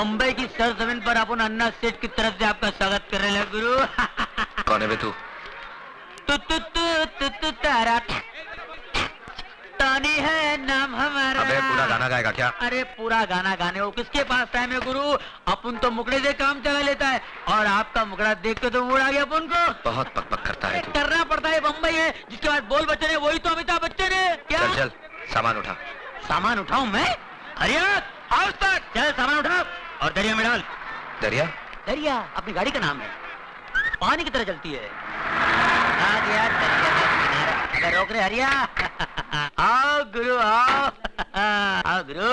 बम्बई की सरजमीन पर अपन अन्ना सेठ की तरफ से आपका स्वागत कर रहे हैं गुरु। कौन है बे तू? तारा तानी है नाम हमारा। अबे पूरा गाना गाएगा क्या? अरे पूरा गाना गाने वो किसके पास टाइम है गुरु? अपन तो मुकड़े से काम चला लेता है और आपका मुकड़ा देख के तो मूड आ गया अपन को। बहुत पक करता है तू। करना पड़ता है, बम्बई है जिसके बाद बोल बच्चन है वही तो अमिताभ बच्चन है क्या? चल चल सामान उठा। सामान उठाऊं मैं? हरिया आओ तक चल सामान उठा और दरिया में डाल। दरिया? दरिया अपनी गाड़ी का नाम है, पानी की तरह चलती है। आ गया दरिया का किनारा। अगर रोक रहे हरिया। आओ गुरु आओ। आओ गुरु,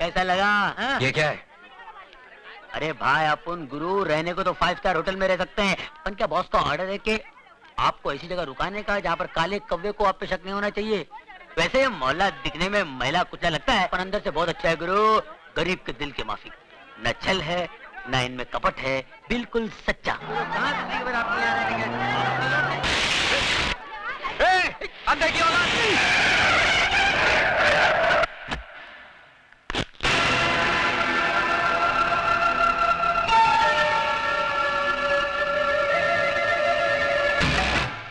कैसा लगा हा? ये क्या है? अरे भाई अपन गुरु रहने को तो 5 स्टार होटल में रह सकते हैं, पर क्या बॉस का ऑर्डर है कि आपको ऐसी जगह रुकाने का जहाँ पर काले कौवे को आप पे शक नहीं होना चाहिए। वैसे मोहल्ला दिखने में महिला कुचला लगता है पर अंदर से बहुत अच्छा है गुरु। गरीब के दिल के माफी, न छल है न इनमें कपट है, बिल्कुल सच्चा। अंदर की औलाद।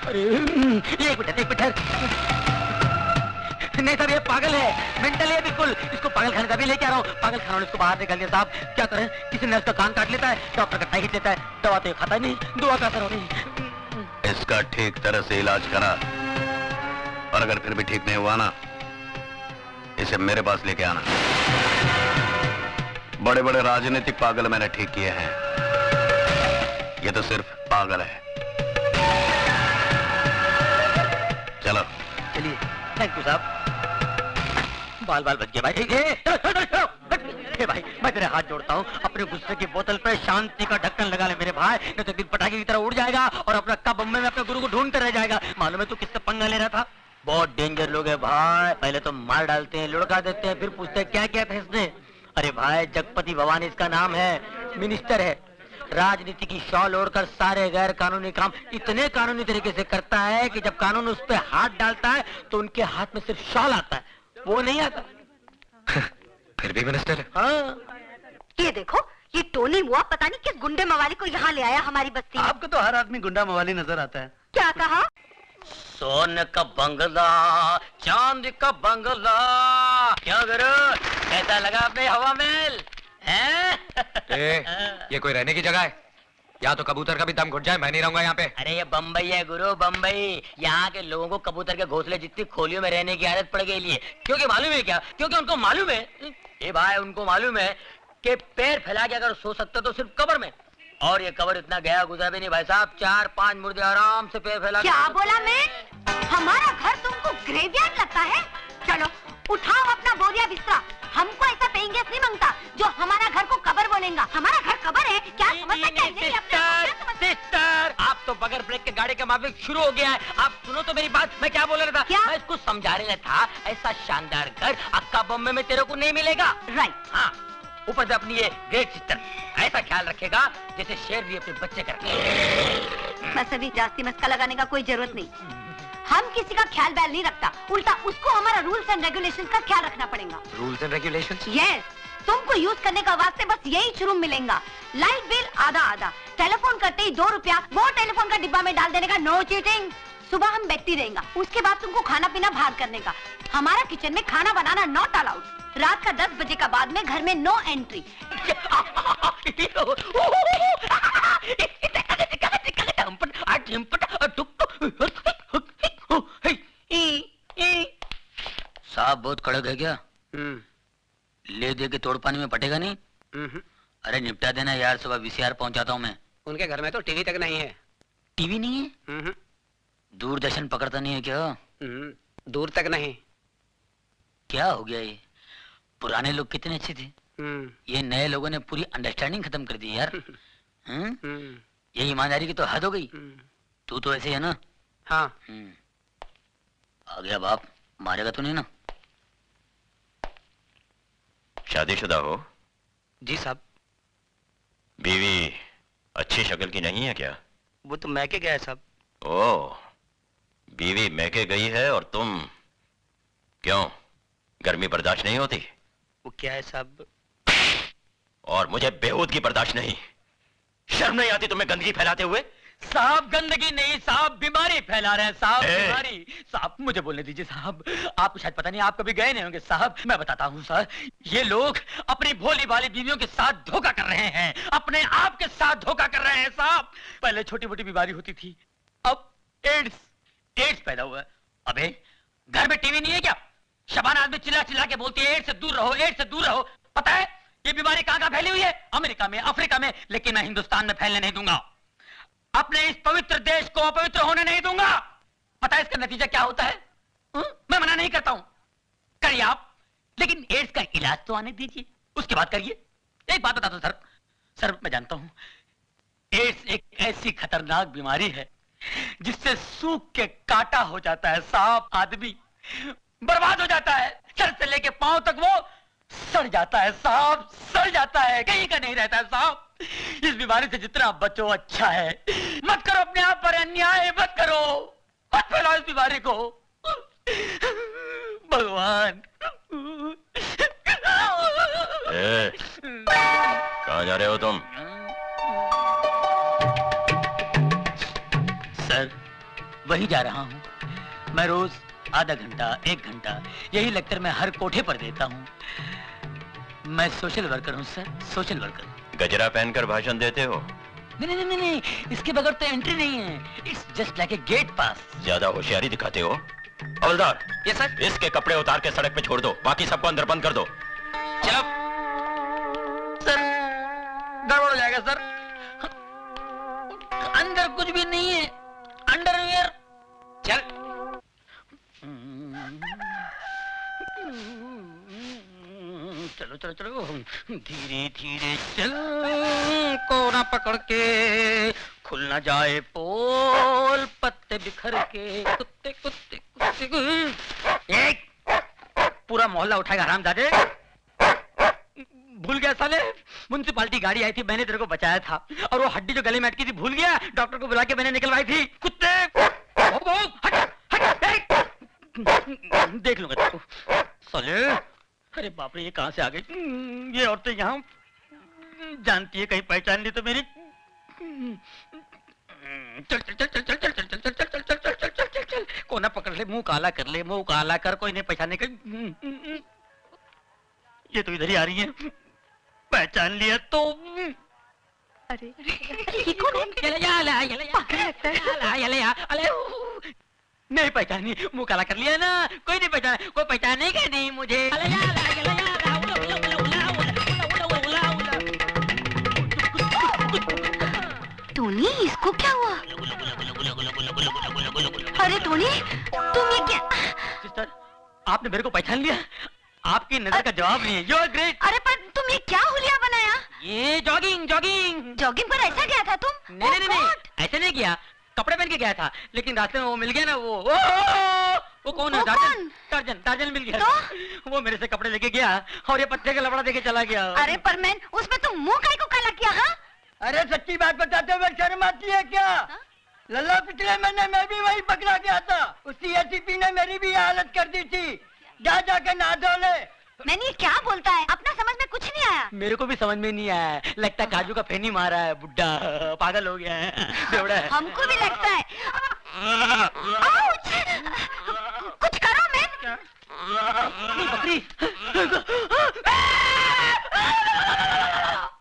अरे एक मिनट नहीं साहब, ये पागल है, मेंटल है बिल्कुल। इसको पागल खाने का भी लेके आ रहा हूँ। पागल खाना इसको बाहर निकाल दिया साहब। क्या करें, किसी ने उसका कान काट लेता है, डॉक्टर का टाई खींच लेता है, दवा तो ये खाता नहीं, दुआ का असर हो नहीं। इसका ठीक तरह से इलाज करा और अगर फिर भी ठीक नहीं हुआ ना, इसे मेरे पास लेके आना। बड़े बड़े राजनीतिक पागल मैंने ठीक किए हैं, ये तो सिर्फ पागल है। चलो चलिए, थैंक यू साहब। बाल बाल बच गए भाई। भाई मैं तेरे हाथ जोड़ता हूँ, अपने गुस्से की बोतल पे शांति का ढक्कन लगा ले मेरे भाई, नहीं तो दिल पटाखे की तरह उड़ जाएगा और अपना कब बम्बे में अपने गुरु को ढूंढते रह जाएगा। मालूम है तू किससे पंगा ले रहा था? बहुत डेंजर लोग है भाई, पहले तो मार डालते हैं, लुढ़का देते हैं, फिर पूछते हैं क्या क्या था इसने। अरे भाई जगपति भवानी इसका नाम है, मिनिस्टर है, राजनीति की शॉल ओढ़कर सारे गैर कानूनी काम इतने कानूनी तरीके से करता है कि जब कानून उस पर हाथ डालता है तो उनके हाथ में सिर्फ शॉल आता है, वो नहीं आता। फिर भी मिनिस्टर है। हाँ। ये देखो, ये टोनी मुआ पता नहीं किस गुंडे मवाली को यहाँ ले आया हमारी बस्ती में। आपको तो हर आदमी गुंडा मवाली नजर आता है। क्या कहा? सोने का बंगला, चांदी का बंगला, क्या करो, कैसा लगा अपने हवा महल? ये कोई रहने की जगह है? या तो कबूतर का भी दम घुट जाए, मैं नहीं रहूंगा यहाँ पे। अरे ये बम्बई है गुरु, बम्बई। यहाँ के लोगों को कबूतर के घोंसले जितनी खोलियों में रहने की आदत पड़ गई है। क्योंकि मालूम है क्या? क्योंकि उनको मालूम है, ये भाई उनको मालूम है कि पैर फैला के अगर सो सकते तो सिर्फ कब्र में, और ये कब्र इतना गया गुजरा भी नहीं भाई साहब। 4-5 मुर्दे आराम से पैर फैला। क्या बोला मैं? हमारा घर तुमको ग्रेवयार्ड लगता है? चलो उठाओ अपना बोरिया बिस्तरा, हमको ऐसा पेंगेस नहीं मांगता जो हमारा घर को कब्र बोलेगा। हमारा घर कब्र है क्या? समझ सकते हैं? सिस्टर, आप तो बगैर ब्रेक के गाड़ी का माफिक शुरू हो गया है। आप सुनो तो मेरी बात, मैं क्या बोल रहा था? क्या? मैं इसको समझा रहा था, ऐसा शानदार घर अक्का बम्बे में तेरे को नहीं मिलेगा। राइट। हाँ, ऊपर से अपनी ये ग्रेट सिस्टर ऐसा ख्याल रखेगा जैसे शेर भी अपने बच्चे का रखे। बस अभी जास्ती मस्का लगाने का कोई जरूरत नहीं, हम किसी का ख्याल बैल नहीं रखता, उल्टा उसको हमारा रूल्स एंड रेगुलेशंस का ख्याल रखना पड़ेगा। Rules and regulations? यस, तुमको यूज करने का वास्ते बस यही शुरू मिलेगा। लाइट बिल आधा आधा, टेलीफोन करते ही 2 रुपया वो टेलीफोन का डिब्बा में डाल देने का, नो चीटिंग। सुबह हम बैठती रहेगा, उसके बाद तुमको खाना पीना बाहर करने का। हमारा किचन में खाना बनाना नॉट अलाउड। रात का 10 बजे का बाद में घर में नो एंट्री। साहब बहुत कड़क है क्या? ले दे के तोड़ पानी में पटेगा नहीं? अरे निपटा देना यार, सुबह VCR पहुंचाता हूँ मैं। उनके घर में तो टीवी तक नहीं है। टीवी नहीं है? दूरदर्शन पकड़ता नहीं है क्या? दूर तक नहीं। क्या हो गया ये? पुराने लोग कितने अच्छे थे, ये नए लोगों ने पूरी अंडरस्टैंडिंग खत्म कर दी यार। ये ईमानदारी की तो हद हो गई। तू तो ऐसे है ना? हाँ। आ गया बाप, मारेगा तो नहीं ना? शादीशुदा हो? जी साहब। बीवी अच्छी शक्ल की नहीं है क्या? वो तो मैके गया है साहब। ओह, बीवी मैके गई है और तुम क्यों, गर्मी बर्दाश्त नहीं होती? वो क्या है साहब? और मुझे बेहूदगी बर्दाश्त नहीं। शर्म नहीं आती तुम्हें गंदगी फैलाते हुए? साहब गंदगी नहीं साहब, बीमारी फैला रहे हैं साहब, ए! बीमारी। साहब मुझे बोलने दीजिए साहब, आपको शायद पता नहीं, आप कभी गए नहीं होंगे साहब। मैं बताता हूँ सर, ये लोग अपनी भोली भाली बीवियों के साथ धोखा कर रहे हैं, अपने आप के साथ धोखा कर रहे हैं साहब। पहले छोटी मोटी बीमारी होती थी, अब एड्स पैदा हुआ है। अबे घर में टीवी नहीं है क्या? शबाना आदमी चिल्ला चिल्ला के बोलती है एड्स से दूर रहो, एड्स से दूर रहो। पता है ये बीमारी कहाँ फैली हुई है? अमेरिका में, अफ्रीका में, लेकिन मैं हिंदुस्तान में फैलने नहीं दूंगा। अपने इस पवित्र देश को अपवित्र होने नहीं दूंगा। पता है इसका नतीजा क्या होता है? मैं मना नहीं करता हूं, करिए आप, लेकिन एड्स का इलाज तो आने दीजिए, उसके बाद करिए। एक बात बता दो सर, मैं जानता हूं एड्स एक ऐसी खतरनाक बीमारी है जिससे सूख के काटा हो जाता है साहब, आदमी बर्बाद हो जाता है, सर से लेके पांव तक वो सड़ जाता है साहब, सड़ जाता है, कहीं का नहीं रहता है साहब। इस बीमारी से जितना बचो अच्छा है। मत करो अपने आप पर अन्याय, मत करो, मत फैलाओ इस बीमारी को। भगवान। कहाँ जा रहे हो तुम? सर वहीं जा रहा हूँ, मैं रोज आधा घंटा, 1 घंटा यही लेक्चर मैं हर कोठे पर देता हूँ। मैं सोशल वर्कर हूँ सर, सोशल वर्कर। गजरा पहनकर भाषण देते हो? नहीं, इसके बगैर तो एंट्री नहीं है। It's just like a gate pass. ज्यादा होशियारी दिखाते हो। हवलदार, ये सर, इसके कपड़े उतार के सड़क पे छोड़ दो, बाकी सबको अंदर बंद कर दो। चलो सर, गड़बड़ हो जाएगा सर, अंदर कुछ भी नहीं है, अंडरवियर। चल चलो धीरे धीरे चल, कोना पकड़ के, खुल ना जाए पोल, पत्ते बिखर के, कुत्ते कुत्ते कुत्ते। एक पूरा मोहल्ला उठाएगा हरामजादे। भूल गया साले, म्युनिसिपालिटी गाड़ी आई थी, मैंने तेरे को बचाया था, और वो हड्डी जो गले में अटकी थी भूल गया, डॉक्टर को बुला के मैंने निकलवाई थी। कुत्ते हट, देख लूंगा तेरे को साले। अरे बाप रे, ये कहां से आ गई? ये औरतें यहाँ जानती है, कहीं पहचान ली तो मेरी। चल चल चल चल चल चल चल चल चल चल चल चल चल चल चल चल, कोना पकड़ ले, मुंह काला कर ले, मुंह काला कर, कोई नहीं पहचानने का। ये तो इधर ही आ रही है, पहचान लिया तो। अरे ये कौन है? नहीं पहचानी, मुंह काला कर लिया ना, कोई नहीं पहचाना, कोई पहचानेगा नहीं मुझे। टोनी, इसको क्या हुआ? अरे टोनी, तुम ये क्या? सिस्टर, आपने मेरे को पहचान लिया? आपकी नजर का जवाब नहीं है। You are great. अरे पर तुम ये क्या हुलिया बनाया? ये जॉगिंग जॉगिंग जॉगिंग पर ऐसा गया था तुम? नहीं, Oh God! ऐसे नहीं किया, कपड़े पहन के गया था, लेकिन रास्ते में वो मिल गया ना, वो कौन है? वो कौन? टार्जन मिल गया। वो मेरे से कपड़े लेके गया और ये पत्ते का लबड़ा देके चला गया। अरे पर मैन, उसमें तुम मुंह काहे को काला किया? हाँ, अरे सच्ची बात बताते हुए शर्म आती है क्या? लल्ला पिछले महीने मैं भी वही पकड़ा गया था, उसी एसीपी ने मेरी भी हालत कर दी थी। जा जाके नहा धो ले। मैंने ये क्या बोलता है? अपना समझ में कुछ नहीं आया। मेरे को भी समझ में नहीं आया, लगता है काजू का फेनी मारा है, बुड्ढा पागल हो गया है, बेवड़ा है। हमको भी लगता है। आउच! कुछ करो मैन। बकरी